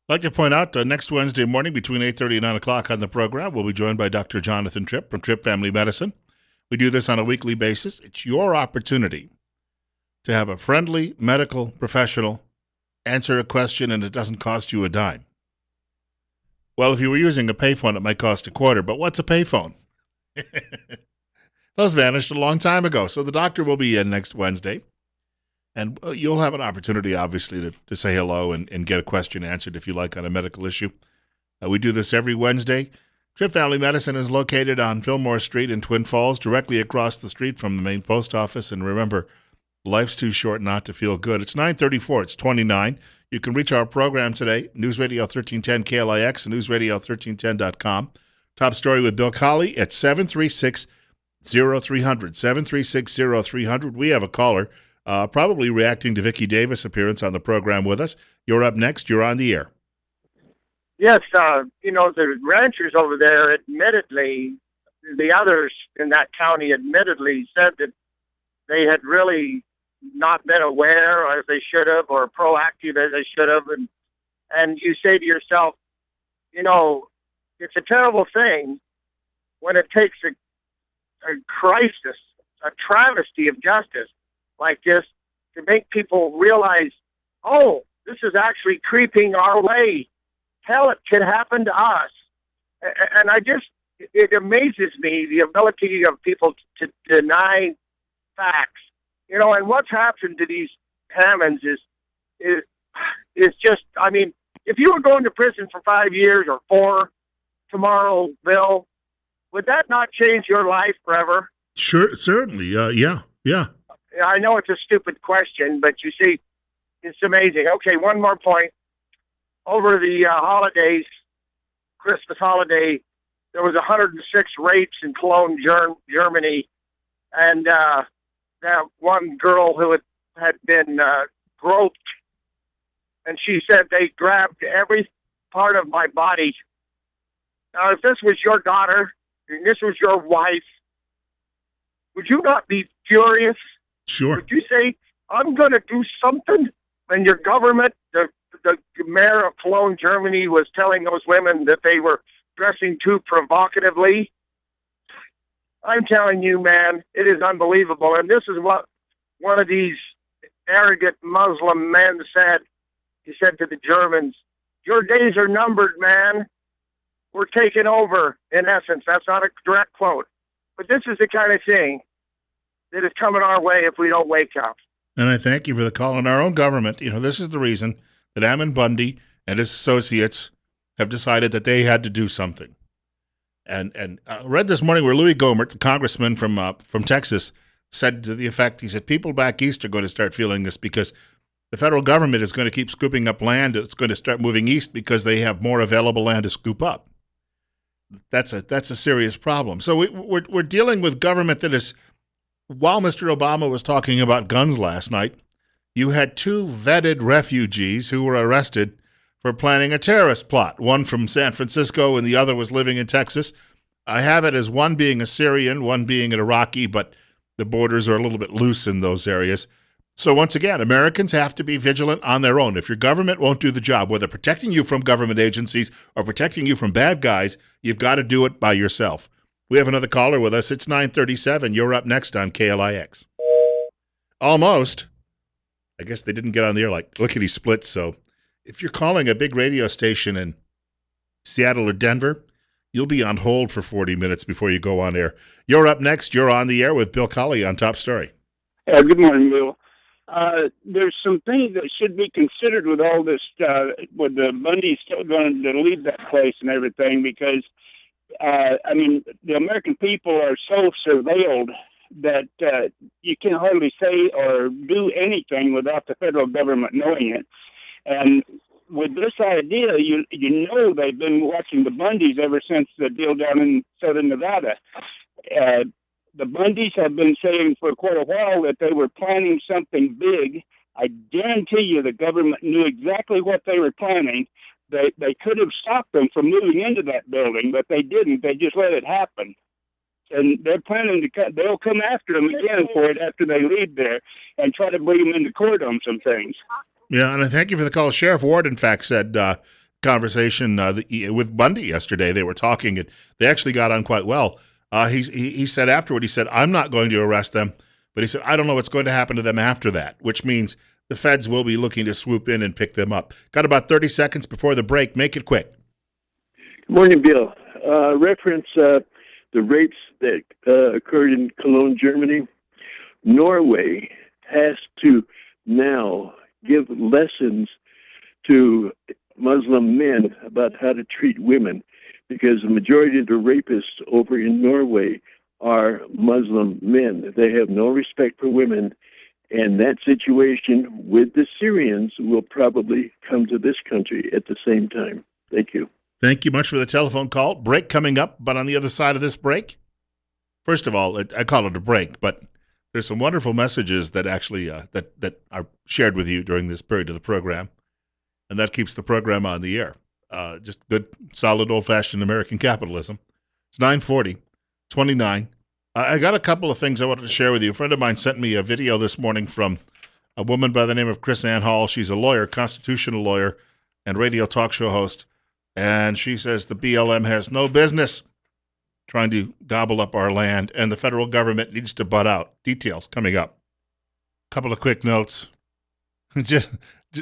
I'd like to point out next Wednesday morning between 8:30 and 9 o'clock on the program, we'll be joined by Dr. Jonathan Tripp from Tripp Family Medicine. We do this on a weekly basis. It's your opportunity to have a friendly medical professional answer a question, and it doesn't cost you a dime. Well, if you were using a payphone, it might cost a quarter, but what's a payphone? Those vanished a long time ago. So the doctor will be in next Wednesday, and you'll have an opportunity, obviously, to say hello and get a question answered if you like on a medical issue. We do this every Wednesday. Tripp Family Medicine is located on Fillmore Street in Twin Falls, directly across the street from the main post office. And remember, life's too short not to feel good. It's 9:34. It's 29. You can reach our program today, News Radio 1310 KLIX and newsradio1310.com. Top story with Bill Colley at 736-0300. 736-0300. We have a caller probably reacting to Vicki Davis' appearance on the program with us. You're up next. You're on the air. Yes, the ranchers over there admittedly, the others in that county admittedly said that they had really not been aware as they should have or proactive as they should have. And you say to yourself, it's a terrible thing when it takes a crisis, a travesty of justice like this to make people realize, oh, this is actually creeping our way. Hell, it could happen to us. And it amazes me, the ability of people to deny facts. And what's happened to these Hammonds is just, if you were going to prison for 5 years or 4 tomorrow, Bill, would that not change your life forever? Sure, certainly. Yeah. I know it's a stupid question, but you see, it's amazing. Okay, one more point. Over the holidays, Christmas holiday, there was 106 rapes in Cologne, Germany, and that one girl who had been groped, and she said they grabbed every part of my body. Now, if this was your daughter, and this was your wife, would you not be furious? Sure. Would you say, I'm going to do something? And your government, the mayor of Cologne, Germany, was telling those women that they were dressing too provocatively. I'm telling you, man, it is unbelievable. And this is what one of these arrogant Muslim men said. He said to the Germans, your days are numbered, man. We're taking over, in essence. That's not a direct quote. But this is the kind of thing that is coming our way if we don't wake up. And I thank you for the call. In our own government, this is the reason that Ammon Bundy and his associates have decided that they had to do something. And I read this morning where Louis Gohmert, the congressman from Texas, said to the effect, he said, people back east are going to start feeling this because the federal government is going to keep scooping up land. It's going to start moving east because they have more available land to scoop up. That's a serious problem. So we're dealing with government that is, while Mr. Obama was talking about guns last night, you had 2 vetted refugees who were arrested for planning a terrorist plot, one from San Francisco and the other was living in Texas. I have it as one being a Syrian, one being an Iraqi, but the borders are a little bit loose in those areas. So once again, Americans have to be vigilant on their own. If your government won't do the job, whether protecting you from government agencies or protecting you from bad guys, you've got to do it by yourself. We have another caller with us. It's 9:37. You're up next on KLIX. Almost. I guess they didn't get on the air like lickety split. So if you're calling a big radio station in Seattle or Denver, you'll be on hold for 40 minutes before you go on air. You're up next. You're on the air with Bill Colley on Top Story. Good morning, Bill. There's some things that should be considered with all this, with the Bundy still going to leave that place and everything, because the American people are so surveilled that you can hardly say or do anything without the federal government knowing it. And with this idea, you know they've been watching the Bundys ever since the deal down in southern Nevada. The Bundys have been saying for quite a while that they were planning something big. I guarantee you the government knew exactly what they were planning. They could have stopped them from moving into that building, but they didn't. They just let it happen. And they're planning to they'll come after them again for it after they leave there and try to bring them into court on some things. Yeah, and I thank you for the call. Sheriff Ward, in fact, said conversation with Bundy yesterday. They were talking, and they actually got on quite well. He said afterward, he said, "I'm not going to arrest them," but he said, "I don't know what's going to happen to them after that," which means the feds will be looking to swoop in and pick them up. Got about 30 seconds before the break. Make it quick. Good morning, Bill. Reference the rapes that occurred in Cologne, Germany. Norway has to now give lessons to Muslim men about how to treat women, because the majority of the rapists over in Norway are Muslim men. They have no respect for women, and that situation with the Syrians will probably come to this country at the same time. Thank you. Thank you much for the telephone call. Break coming up, but on the other side of this break, first of all, I call it a break, but there's some wonderful messages that actually that are shared with you during this period of the program, and that keeps the program on the air. Just good, solid, old-fashioned American capitalism. It's 9:40, 29. I got a couple of things I wanted to share with you. A friend of mine sent me a video this morning from a woman by the name of Chris Ann Hall. She's a lawyer, constitutional lawyer, and radio talk show host. And she says the BLM has no business trying to gobble up our land, and the federal government needs to butt out. Details coming up. Couple of quick notes.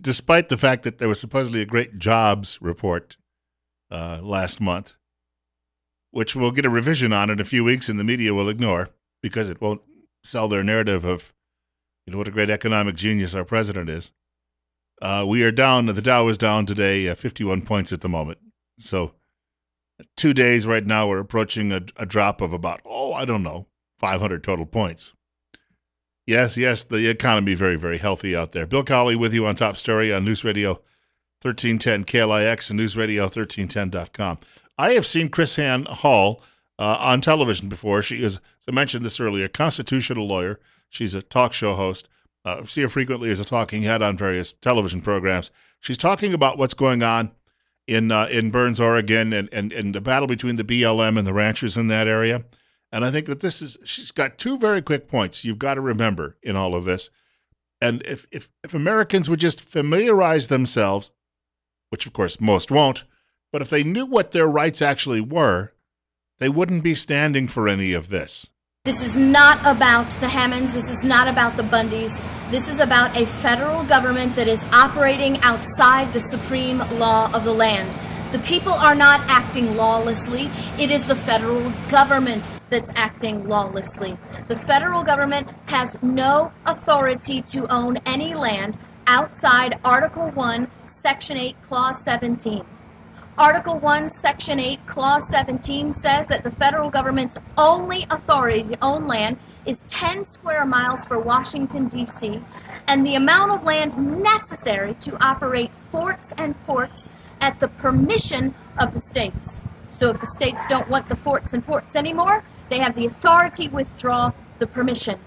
Despite the fact that there was supposedly a great jobs report last month, which we'll get a revision on in a few weeks and the media will ignore because it won't sell their narrative of what a great economic genius our president is. We are down. The Dow is down today, 51 points at the moment. So 2 days right now, we're approaching a drop of about, 500 total points. Yes, the economy very, very healthy out there. Bill Cawley with you on Top Story on News Radio 1310 KLIX and newsradio1310.com. I have seen Chris Ann Hall on television before. She is, as I mentioned this earlier, a constitutional lawyer. She's a talk show host. See her frequently as a talking head on various television programs. She's talking about what's going on in Burns, Oregon, and the battle between the BLM and the ranchers in that area. And I think that she's got two very quick points you've got to remember in all of this. And if Americans would just familiarize themselves, which of course most won't, but if they knew what their rights actually were, they wouldn't be standing for any of this. This is not about the Hammonds. This is not about the Bundys. This is about a federal government that is operating outside the supreme law of the land. The people are not acting lawlessly. It is the federal government that's acting lawlessly. The federal government has no authority to own any land outside Article 1, Section 8, Clause 17. Article 1, Section 8, Clause 17 says that the federal government's only authority to own land is 10 square miles for Washington, D.C., and the amount of land necessary to operate forts and ports at the permission of the states. So if the states don't want the forts and ports anymore, they have the authority to withdraw the permission.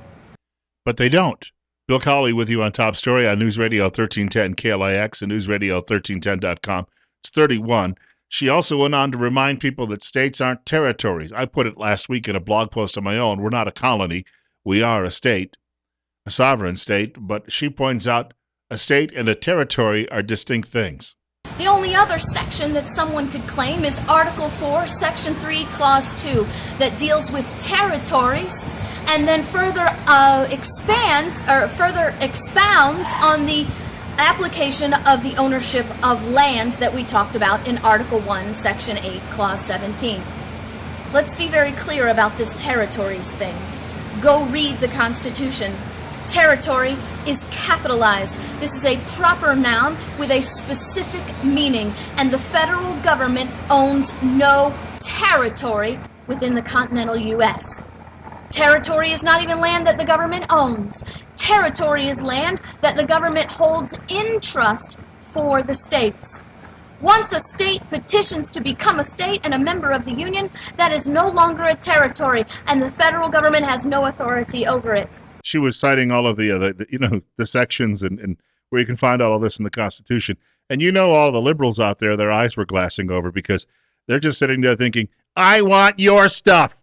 But they don't. Bill Cawley with you on Top Story on News Radio 1310 KLIX and newsradio1310.com. It's 31. She also went on to remind people that states aren't territories. I put it last week in a blog post of my own. We're not a colony. We are a state, a sovereign state. But she points out a state and a territory are distinct things. The only other section that someone could claim is Article 4, Section 3, Clause 2, that deals with territories and then further expounds on the application of the ownership of land that we talked about in Article 1, Section 8, Clause 17. Let's be very clear about this territories thing. Go read the Constitution. Territory is capitalized. This is a proper noun with a specific meaning, and the federal government owns no territory within the continental U.S. Territory is not even land that the government owns. Territory is land that the government holds in trust for the states. Once a state petitions to become a state and a member of the Union, that is no longer a territory, and the federal government has no authority over it. She was citing all of the sections and where you can find all of this in the Constitution. And all the liberals out there, their eyes were glassing over because they're just sitting there thinking, I want your stuff.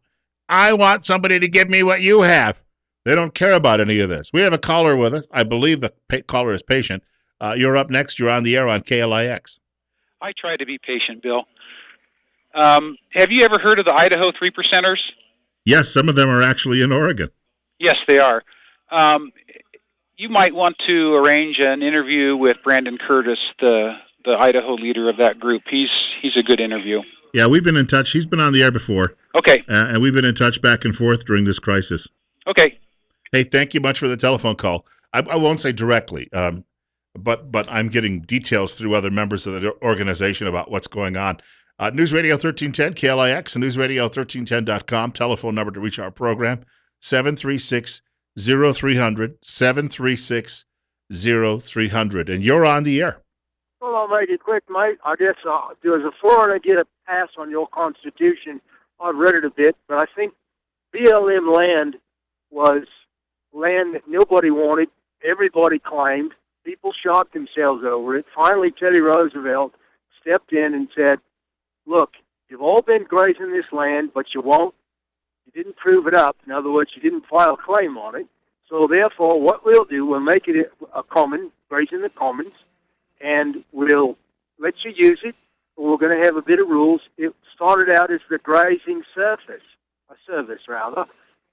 I want somebody to give me what you have. They don't care about any of this. We have a caller with us. I believe the caller is patient. You're up next. You're on the air on KLIX. I try to be patient, Bill. Have you ever heard of the Idaho 3%ers? Yes, some of them are actually in Oregon. Yes, they are. You might want to arrange an interview with Brandon Curtis, the Idaho leader of that group. He's a good interview. Yeah, we've been in touch. He's been on the air before. Okay. And we've been in touch back and forth during this crisis. Okay. Hey, thank you much for the telephone call. I won't say directly, but I'm getting details through other members of the organization about what's going on. News Radio 1310, KLIX, and newsradio1310.com. Telephone number to reach our program, 736-0300, 736-0300. And you're on the air. Well, I'll make it quick, mate. I guess before I get a pass on your Constitution, I've read it a bit, but I think BLM land was land that nobody wanted, everybody claimed, people shot themselves over it. Finally, Teddy Roosevelt stepped in and said, look, you've all been grazing this land, but you didn't prove it up. In other words, you didn't file a claim on it. So therefore, what we'll do, we'll make it a common, grazing the commons, and we'll let you use it. We're going to have a bit of rules. It started out as the grazing service.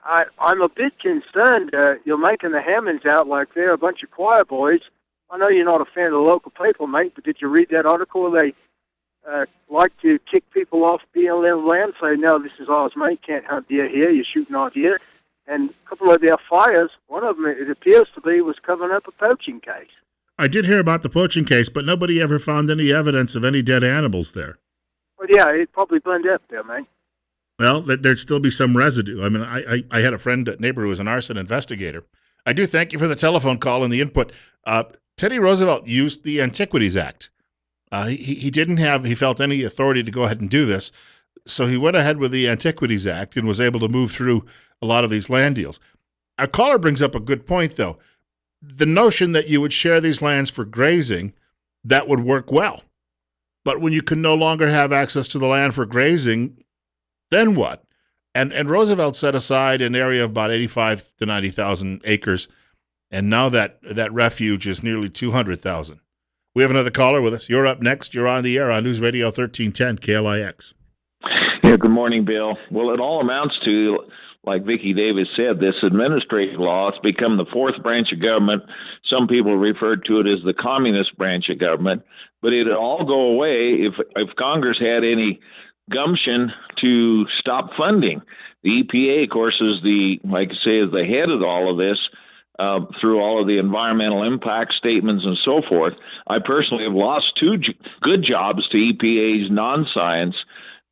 I'm a bit concerned. You're making the Hammonds out like they're a bunch of choir boys. I know you're not a fan of the local people, mate, but did you read that article? They like to kick people off BLM land, say, no, this is ours, mate, can't hunt deer here, you're shooting our deer. And a couple of their fires, one of them, it appears to be, was covering up a poaching case. I did hear about the poaching case, but nobody ever found any evidence of any dead animals there. Well, yeah, it probably burned up there, mate. Well, there'd still be some residue. I mean, I had a neighbor who was an arson investigator. I do thank you for the telephone call and the input. Teddy Roosevelt used the Antiquities Act. He felt any authority to go ahead and do this, so he went ahead with the Antiquities Act and was able to move through a lot of these land deals. Our caller brings up a good point, though. The notion that you would share these lands for grazing, that would work well. But when you can no longer have access to the land for grazing, then what? And Roosevelt set aside an area of about 85 to 90,000 acres, and now that refuge is nearly 200,000. We have another caller with us. You're up next. You're on the air on News Radio 1310 KLIX. Yeah, good morning, Bill. Well, it all amounts to, like Vicki Davis said, this administrative law. It's become the fourth branch of government. Some people refer to it as the communist branch of government. But it'd all go away if Congress had any gumption to stop funding. The EPA, of course, is the head of all of this. Through all of the environmental impact statements and so forth. I personally have lost two good jobs to EPA's non-science.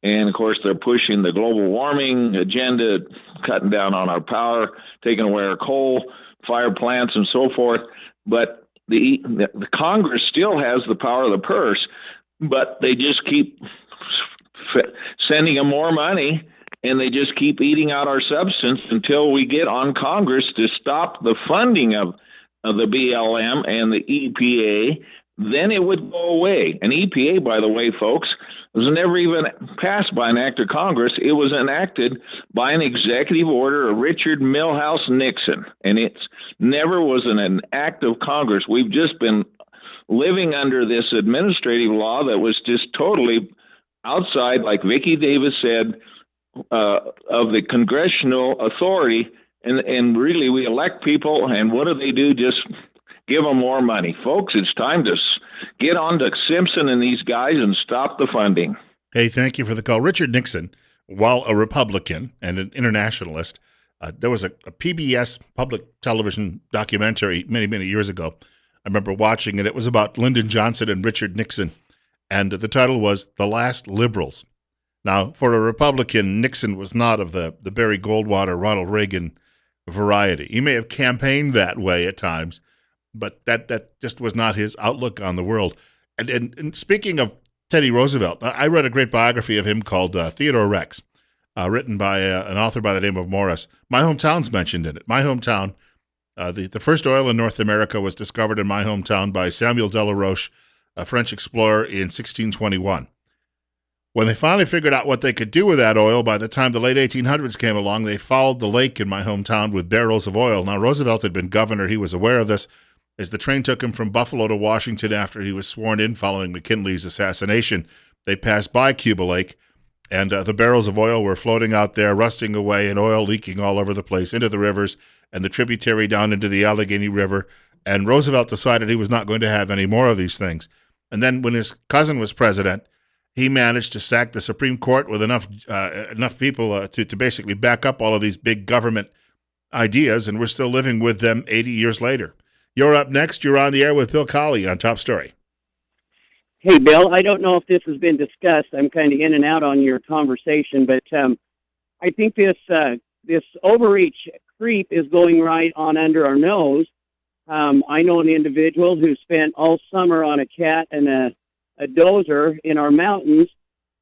And, of course, they're pushing the global warming agenda, cutting down on our power, taking away our coal, fire plants, and so forth. But the Congress still has the power of the purse, but they just keep sending them more money. And they just keep eating out our substance until we get on Congress to stop the funding of the BLM and the EPA. Then it would go away. And EPA, by the way, folks, was never even passed by an act of Congress. It was enacted by an executive order of Richard Milhouse Nixon. And it never was an act of Congress. We've just been living under this administrative law that was just totally outside, like Vicki Davis said, of the congressional authority, and really we elect people, and what do? Just give them more money. Folks, it's time to get on to Simpson and these guys and stop the funding. Hey, thank you for the call. Richard Nixon, while a Republican and an internationalist, there was a PBS public television documentary many, many years ago. I remember watching it. It was about Lyndon Johnson and Richard Nixon, and the title was The Last Liberals. Now, for a Republican, Nixon was not of the Barry Goldwater, Ronald Reagan variety. He may have campaigned that way at times, but that just was not his outlook on the world. And speaking of Teddy Roosevelt, I read a great biography of him called Theodore Rex, written by an author by the name of Morris. My hometown's mentioned in it. My hometown, the first oil in North America was discovered in my hometown by Samuel Delaroche, a French explorer, in 1621. When they finally figured out what they could do with that oil, by the time the late 1800s came along, they fouled the lake in my hometown with barrels of oil. Now, Roosevelt had been governor. He was aware of this. As the train took him from Buffalo to Washington after he was sworn in following McKinley's assassination, they passed by Cuba Lake, and the barrels of oil were floating out there, rusting away, and oil leaking all over the place into the rivers and the tributary down into the Allegheny River. And Roosevelt decided he was not going to have any more of these things. And then when his cousin was president, he managed to stack the Supreme Court with enough people to basically back up all of these big government ideas, and we're still living with them 80 years later. You're up next. You're on the air with Bill Colley on Top Story. Hey, Bill, I don't know if this has been discussed. I'm kind of in and out on your conversation, but I think this overreach creep is going right on under our nose. I know an individual who spent all summer on a cat and a dozer in our mountains,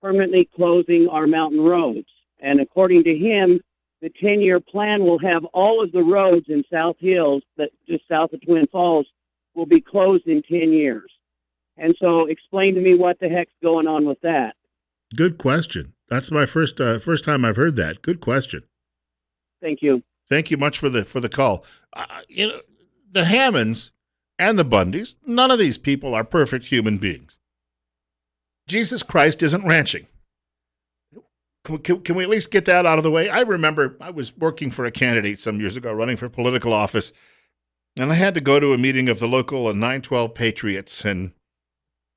permanently closing our mountain roads. And according to him, the 10-year plan will have all of the roads in South Hills, that just south of Twin Falls, will be closed in 10 years. And so explain to me what the heck's going on with that. Good question. That's my first time I've heard that. Good question. Thank you. Thank you much for the call. The Hammonds and the Bundys, none of these people are perfect human beings. Jesus Christ isn't ranching. Can we at least get that out of the way? I remember I was working for a candidate some years ago, running for political office, and I had to go to a meeting of the local 912 Patriots, and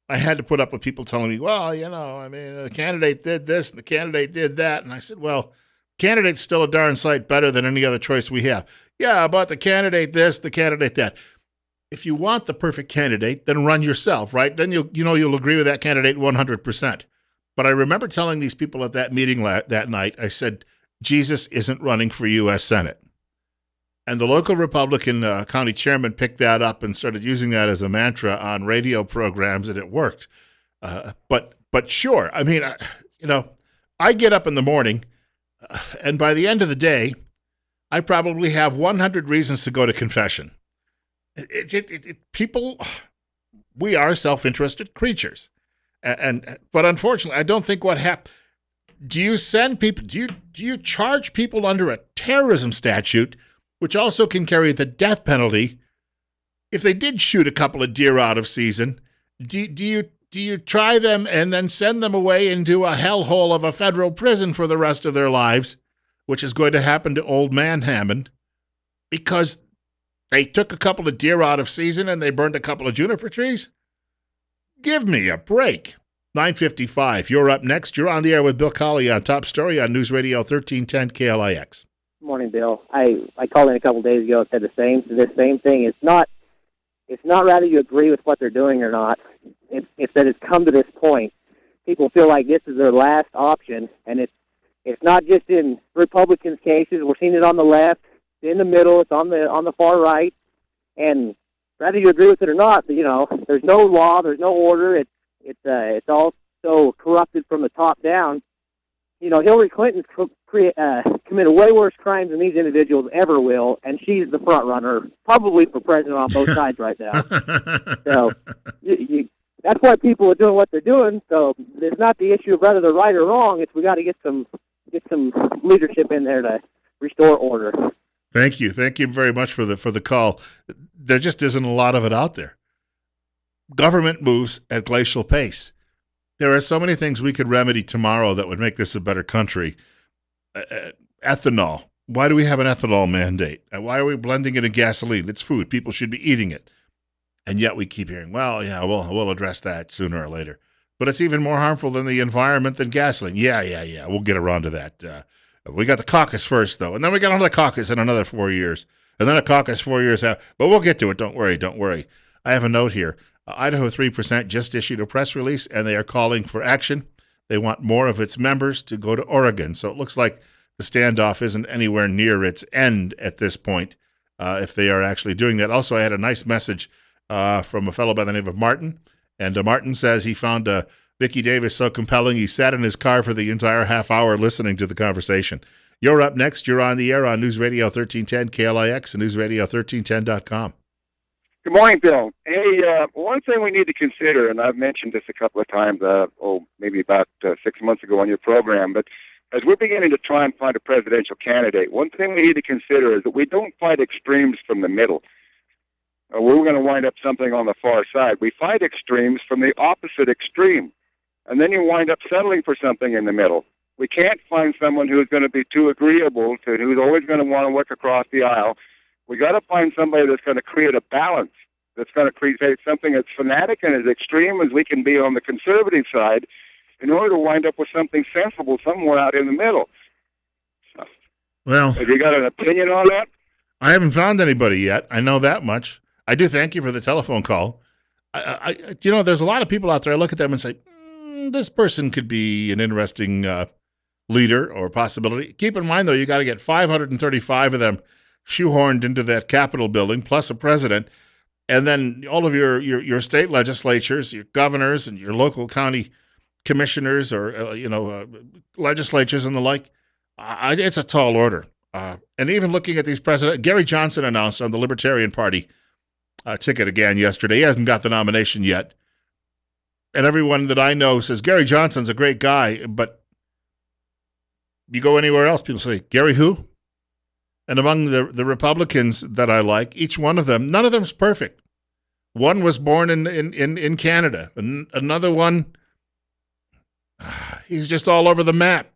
I had to put up with people telling me, well, the candidate did this and the candidate did that. And I said, well, candidate's still a darn sight better than any other choice we have. Yeah, but the candidate this, the candidate that. If you want the perfect candidate, then run yourself, right? Then you'll agree with that candidate 100%. But I remember telling these people at that meeting that night, I said, Jesus isn't running for U.S. Senate. And the local Republican county chairman picked that up and started using that as a mantra on radio programs, and it worked. But sure, I mean, I get up in the morning, and by the end of the day, I probably have 100 reasons to go to confession. People, we are self-interested creatures, but unfortunately, I don't think what happened. Do you send people? Do you charge people under a terrorism statute, which also can carry the death penalty, if they did shoot a couple of deer out of season? Do you try them and then send them away into a hellhole of a federal prison for the rest of their lives, which is going to happen to old man Hammond, because they took a couple of deer out of season and they burned a couple of juniper trees? Give me a break. 9:55. You're up next. You're on the air with Bill Colley on Top Story on News Radio 1310 KLIX. Good morning, Bill. I called in a couple days ago and said this same thing. It's not rather you agree with what they're doing or not. It's that it's come to this point. People feel like this is their last option, and it's not just in Republicans' cases. We're seeing it on the left, in the middle, it's on the far right, and whether you agree with it or not, there's no law, there's no order. It's all so corrupted from the top down. Hillary Clinton committed way worse crimes than these individuals ever will, and she's the front runner, probably for president on both sides right now. So that's why people are doing what they're doing. So it's not the issue of whether they're right or wrong. It's we got to get some leadership in there to restore order. Thank you very much for the call. There just isn't a lot of it out there. Government moves at glacial pace. There are so many things we could remedy tomorrow that would make this a better country. Ethanol. Why do we have an ethanol mandate? Why are we blending it in gasoline? It's food. People should be eating it. And yet we keep hearing, well, yeah, we'll address that sooner or later. But it's even more harmful than the environment than gasoline. Yeah. We'll get around to that. We got the caucus first, though. And then we got another caucus in another 4 years. And then a caucus 4 years out. But we'll get to it. Don't worry. I have a note here. Idaho 3% just issued a press release, and they are calling for action. They want more of its members to go to Oregon. So it looks like the standoff isn't anywhere near its end at this point, if they are actually doing that. Also, I had a nice message from a fellow by the name of Martin. And Martin says he found Vicki Davis so compelling he sat in his car for the entire half hour listening to the conversation. You're up next. You're on the air on News Radio 1310 KLIX and newsradio1310.com. Good morning, Bill. Hey, one thing we need to consider, and I've mentioned this a couple of times, maybe about 6 months ago on your program, but as we're beginning to try and find a presidential candidate, one thing we need to consider is that we don't fight extremes from the middle. we're going to wind up something on the far side. We fight extremes from the opposite extreme, and then you wind up settling for something in the middle. We can't find someone who's going to be too agreeable to, who's always going to want to work across the aisle. We got to find somebody that's going to create a balance, that's going to create something as fanatic and as extreme as we can be on the conservative side, in order to wind up with something sensible somewhere out in the middle. Well, have you got an opinion on that? I haven't found anybody yet. I know that much. I do thank you for the telephone call. There's a lot of people out there. I look at them and say, this person could be an interesting leader or possibility. Keep in mind, though, you got to get 535 of them shoehorned into that Capitol building, plus a president, and then all of your state legislatures, your governors, and your local county commissioners or legislatures and the like. It's a tall order. And even looking at these presidents, Gary Johnson announced on the Libertarian Party ticket again yesterday. He hasn't got the nomination yet. And everyone that I know says Gary Johnson's a great guy, but you go anywhere else, people say, Gary who? And among the Republicans that I like, each one of them, none of them's perfect. One was born in Canada. Another one, he's just all over the map.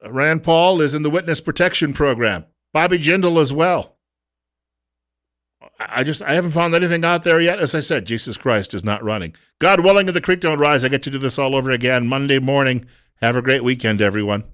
Rand Paul is in the Witness Protection Program. Bobby Jindal as well. I haven't found anything out there yet. As I said, Jesus Christ is not running. God willing, if the creek don't rise, I get to do this all over again Monday morning. Have a great weekend, everyone.